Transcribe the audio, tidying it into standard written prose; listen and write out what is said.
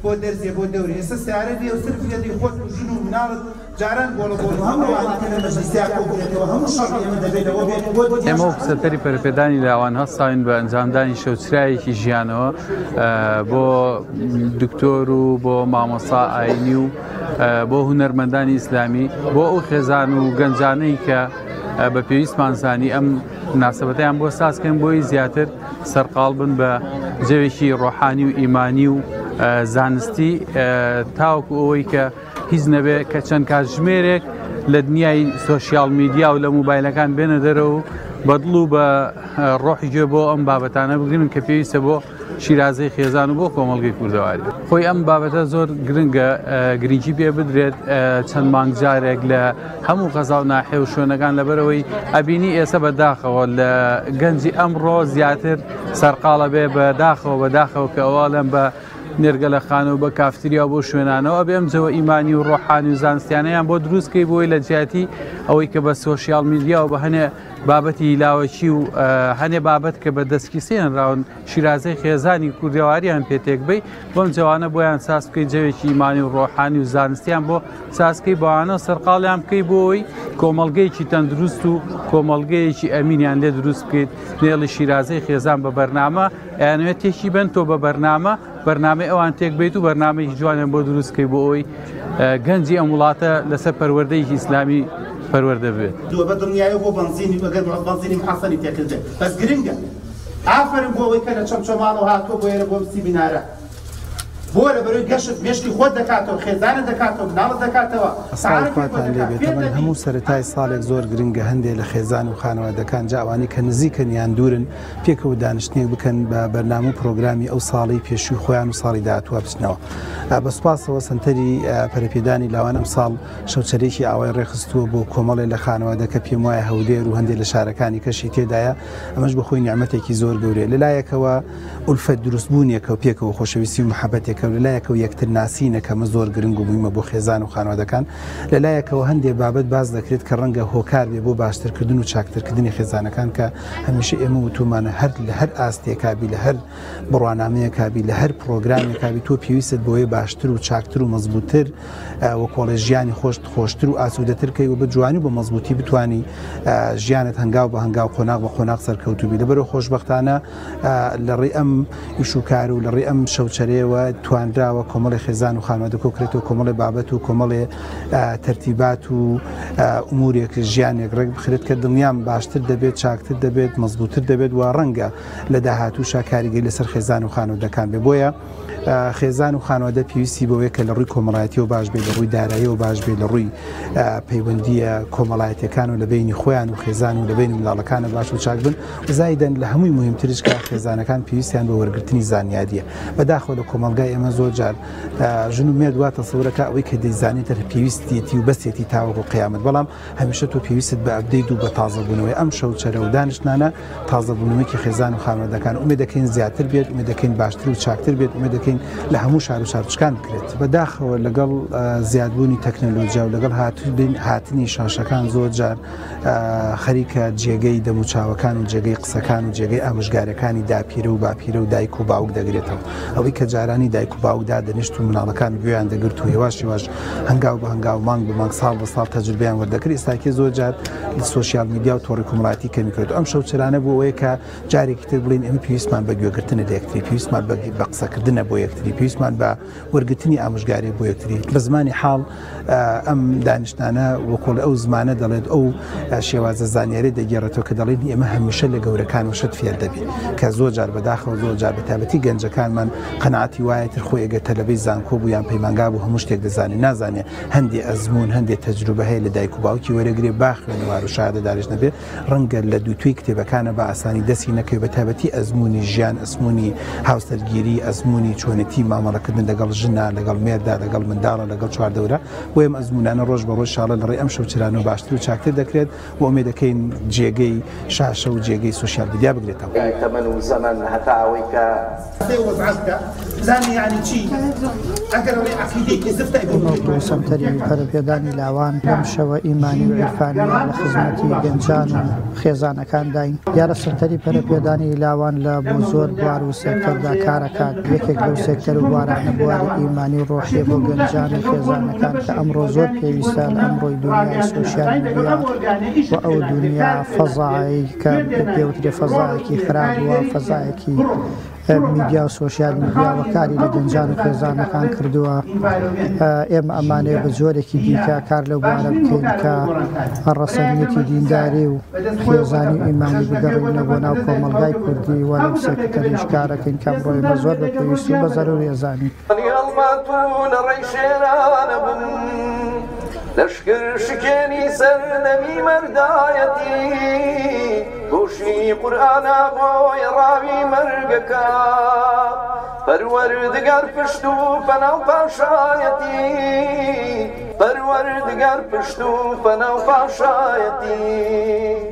بۆ دەرزێ بۆ دەوری ئێستا سیارە دێ و سرف لێدەی خۆت و ژن و مناڵت جاران ئێمە قسەتەری پەرپێدانی لاوان هەستاوین بە ئەنجامدانی شەوچرایەکی ژیانەوە بۆ دکتۆر و بۆ مامۆستا ئاینی و بۆ هونەرمەندانی ئیسلامی بۆ ئەو خێزان و گەنجانەی کە بە پێویستمان زانی ئەم مناسبەتیان بۆ سازکەن بۆی زیاتر سەرقاڵ بن بە جەوێکی ڕۆحانی و ئیمانی و زانستی تاوەکو ئەوەی کە هیچ نەبێ کە چەند کاتژمێرێک لە دنیای سۆشیال میدیا و لە موبایلەکان بێنە دەرەوە بەدڵ و بە ڕۆحی گوێ بۆ ئەم بابەتانە بگرن کە پێویستە بۆ شیرازەی خێزان و بۆ کۆمەڵگەی کوردەواری. خۆی ئەم بابەتە زۆر گرنگە گرنگی پێ بدرێت چەند مانگ جارێک لە هەموو غەزا و ناحێ و شوێنەکان لەبەرەوەی ئەبینی ئێستا بەداخەوە لە گەنجی ئەمڕۆ زیاتر سەرقاڵە بێ بەداخەوە کە ئەوڵێن بە نێرگەلە خانە و بە کافتریا بۆ شوێنانەوە بێم جەوە ئیمانی و ڕۆحانی و زانستیانەیان بۆ دروستکەی بۆی لە جیاتی ئەوەی کە بە سۆشیال میدیا و بە هەنێ بابەتی لاوەکی و هەنێ بابەت کە بە دەستکی سێنراون شیرازەی خێزانی کوردەواریان پێتێک بی بۆم جوانە بۆیان ساز بکەیت جەوێکی ئیمانی و ڕۆحانی و زانستیان بۆ سازکەی بەوانە سەرقاڵیان بکەی بۆەوەی کۆمەڵگەیەکی تەندروست و کۆمەڵگەیەکی ئەمینیان لێ دروست بکەیت نێڵی شیرازەی خێزان بە بەرنامە ئەیانوێت تێکی بن تۆ بە بەرنامەی ئەوان تێک بیت و بەرنامەیەکی جوانیان بۆ دروستکەی بۆ ئەوەی گەنجی ئەم وڵاتە لەسەر پەروەردەیەکی ئیسلامی پەروەردە بێت. دووە بە دنیای بۆ بنزینی بەگەر بنزینی محەسەنی تێکردێت بەس گرنگە ئافرین بۆ ئەوەی کە لە چەمچەماڵەوە هاتووە بۆ ئێرە بۆ بچی بینارە بۆ لە بەرەوەی گەشت مێشتی خۆت دەکاتەوە خێزانت دەکاتەوە مناڵت دەکاتەوە ساڵخواتان لێبێت تەمەن هەموو سەرەتای ساڵێک زۆر گرنگە هەندێک لە خێزان و خانەوادەکان جاوانی کە نزیکن یان دوورن پێکەوە دانیشتنێک بکەن بە بەرنامە و پرۆگرامی ئەو ساڵی پێشووی خۆیان و ساڵی داهاتوە بچنەوە. بە سوپاسەوە سنتەری پەرەپێدانی لاوان ئەم ساڵ شەوچەرێکی ئاوای ڕێخستووە بۆ کۆمەڵێ لە خانەوادەکە پێم وایە هەولێر و هەندێک لە شارەکانی کەشی تێدایە ئەمەش بەخۆی نیعمەتێکی زۆر گەورەیە لەلایەکەوە ئولفەت دروستبوونیەکە و پێکەوە خۆشەویستی و محەبەتێکە و لەلایەکەوە یەکتر ناسینەکەمە زۆر گرنگ و بوویمە بۆ خێزان و خانەوادەکان لەلایەکەوە هەندێک بابەت باز دەکرێت کە ڕەنگە هۆکار بێ بۆ باشترکردن و چاکترکردنی خێزانەکان کە هەمیشە ئێمە وتومانە هەر لە هەر ئاستێکابی لە هەر بڕوانامەیەکابی لە هەر پرۆگرامێکابی تۆ پێویستت بۆیە باشتر و چاکتر و مەزبووتر وە کۆڵێ ژیانی خۆشتر و ئاسوودەترکەی و بە جوانی بە مەزبووتی بتوانی ژیانت هەنگاو بە هەنگاو قۆناغ بە قۆناغ سەرکەوتوبی لەبەرەوە خۆشبەختانە لەڕێی ئەم ئیشوکار و لەڕێی ئەم شەوچەرەیەوە توانراوە کۆمەڵی خێزان و خانەوادە کۆکرێتەوە کۆمەڵی بابەت و کۆمەڵێ تەرتیبات و ئومورێک ژیانێک ڕێک بخرێت کە دڵنیام باشتر دەبێت چاکتر دەبێت مەزبووتر دەبێت و ڕەنگە لە داهاتووشا کاریگەری لەسەر خێزان و خانەوادەکان بێ بۆیە خێزان و خانەوادە پێویستی بەوەیە کە لە ڕووی کۆمەڵایەتیەوە باش بێت لە ڕووی داراییەوە باش بێت لە ڕووی پەیوەندیە کۆمەڵایەتەکان و لە بینی خۆیان و خێزان و لە بینی منداڵەکانە باش و چاک بن زایدەن لە هەمووی مهمترش کە خێزانەکان پێویستیان بە وەرگرتنی زانیاریە بەداخەوە لە کۆمەلگای ئێمە زۆر جار ژن و مێ دواتە سەورەکە ئەوەی کە دەیزانێتە پێویستیەتی و بەسێتی تاوەکو قیامەت بەڵام هەمیشە تۆ پێویستت بە ئەبدەیت و بە تازەبوونەوەی ئەم شەوچەرە و دانیشتانە تازەبوونەوەیکی خێزان و خانەوادەکان ئومێد دەکەین زیاتر بێت ئومێد دەکەین باشتر و چاکتر بێت ئومێد دەکەین لە هەموو شار و شارچکان بکرێت بەداخەوە لەگەڵ زیادبوونی تەکنەلۆژیا و لەگەڵ هاتنی شاشەکان زۆر جار خەریکە جێگەی دەموچاوەکان و جێگەی قسەکان و جێگەی ئامۆژگارەکانی داپیرە و باپیرە و دایک و باوک دەگرێتەوە ئەوەی کە جارانی دایک و باوکدا دەنیشت و مناڵەکان گوێیان دەگرت و هێواشیواش هەنگاو بە هەنگاو مانگ بە مانگ ساڵ بە ساڵ تەجروبیان وەردەکرد ئێستاکە زۆر جار سۆشیال میدیا و تۆڕی کۆمەڵایەتی کەمی کرد ئەم شەوچەرانە بۆ ئەوەیە کە جارێکی تر بڵین ئێمە پێویستمان بە گوێگرتنە لە یەکتری پێویستمان بە قسەکردنە بۆ یەکتری پێویستمان بە وەرگرتنی ئامۆژگاری بۆ یەکتری بە زمانی حاڵ ئەم دانیشتانە وەکۆڵ ئەو زمانە دەڵێت ئەو شێوازە زانیاری دەگێڕێتەوە کە دەڵێن ئێمە هەمیشە لە گەورەکان وشت فێر دەبین کە زۆر جار بەداخەوە زۆر جار بەتابەتی گەنجەکانمان قەناعەتی وایەتر خۆی ئەگە تەلەبەی زانکۆ بوو یان پەیمانگا بوو هەموو شتێک دەزانێ نازانێ هەندێک ئەزمون هەندێک تەجروبە هەیە لە دایک و باوکی وەرەگرێ باخوێنەوار و شادە داریش نەبێ ڕەنگە لە دووتوی کتێبەکانە بە ئاسانی دەستی نەکەوێت بەتابەتی ئەزمموی ژیان ئەسمموی هاوسەرگیری ئەزمموی چۆنێتی مامەڵەکردن لەگەڵ ژنا لەگەڵ مێردا لەگەڵ منداڵە لەگەڵ چواردەورە بۆ ئەم ئەزمونانە ڕۆژ بە ڕۆژ شاڵە لەڕێ ئەم شەوچەرانە باشتر و چاکتر دەکرێت و ئومێد دەکەین جێگەی شاشە و جێگەی سوشیال میدیا بگرێتەوە تەمەن و زەمەن هەتا ئەوەی کە وەزعەتە زانی يعني شيء أقرأ لي عقيدة كزفتة موضوع سمتري پەرەپێدانی لاوان لەم شەوە ئیمانی و عرفانی لە خزمەتی گەنجان و خێزانەکان داین دیارە سمتەری پەرەپێدانی لاوان لە بۆ زۆر بوار و سێکتەردا کارەکات یەکێک لەو سێکتەر و بوارانە بواری ئیمانی و ڕۆحیە بۆ گەنجان و خێزانەکان کە ئەمڕۆ زۆر پێویستە لە ئەمڕۆی دنیای سۆشیال میدیا و ئەو دنیا فەزای کە پێوترێ فەزایەکی خراپ وە فەزایەکی میدیا و سۆشیال میدیاوە کاری لە گەنجان و خێزانەکان کردووە ئێمە ئەمانەیە بە جۆرێکی دیکە کار لەو بوارە بکەین کە ڕەسەنیەتی دینداری و خێزانی و ئیمانی بگەڕینە بۆ ناو کۆمەلگای کوردی وە لەم سێکتەریش کارەکەین کە ئەمڕۆ ئێمە زۆر بە پێویست و بە زەرۆری ئەزانین لشکر شکێنی سەردەمی مەردایەتی تووشی قورئانە بۆی ڕاوی مەرگەکە پەروەردگار پشت و پەناو پاشایەتی پەروەردگار پشت و پەناو پاشایەتی